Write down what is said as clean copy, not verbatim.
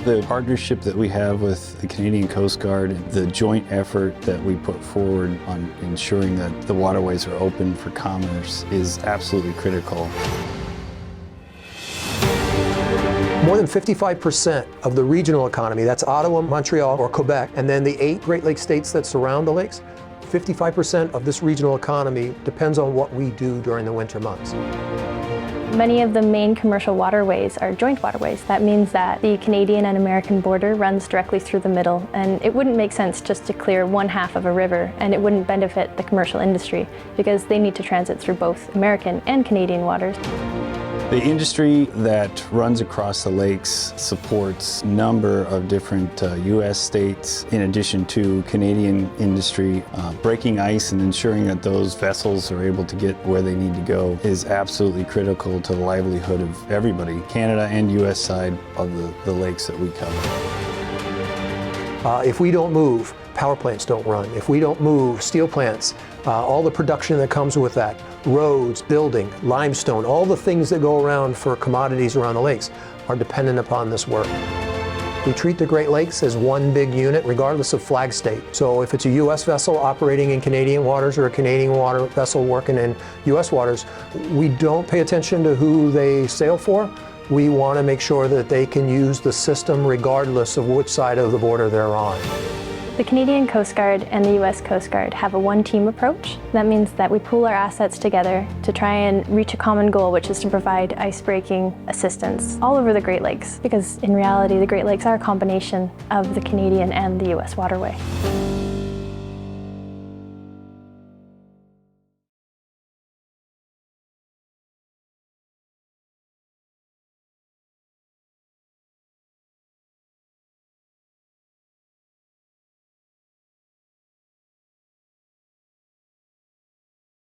The partnership that we have with the Canadian Coast Guard, the joint effort that we put forward on ensuring that the waterways are open for commerce is absolutely critical. More than 55% of the regional economy, that's Ottawa, Montreal, or Quebec, and then the 8 Great Lakes states that surround the lakes, 55% of this regional economy depends on what we do during the winter months. Many of the main commercial waterways are joint waterways. That means that the Canadian and American border runs directly through the middle, and it wouldn't make sense just to clear one half of a river, and it wouldn't benefit the commercial industry because they need to transit through both American and Canadian waters. The industry that runs across the lakes supports a number of different U.S. states, in addition to Canadian industry. Breaking ice and ensuring that those vessels are able to get where they need to go is absolutely critical to the livelihood of everybody, Canada and U.S. side of the lakes that we cover. If we don't move, power plants don't run. If we don't move, steel plants, all the production that comes with that, roads, building, limestone, all the things that go around for commodities around the lakes are dependent upon this work. We treat the Great Lakes as one big unit regardless of flag state. So if it's a U.S. vessel operating in Canadian waters or a Canadian water vessel working in U.S. waters, we don't pay attention to who they sail for. We want to make sure that they can use the system regardless of which side of the border they're on. The Canadian Coast Guard and the U.S. Coast Guard have a one-team approach. That means that we pool our assets together to try and reach a common goal, which is to provide ice-breaking assistance all over the Great Lakes, because in reality, the Great Lakes are a combination of the Canadian and the U.S. waterway.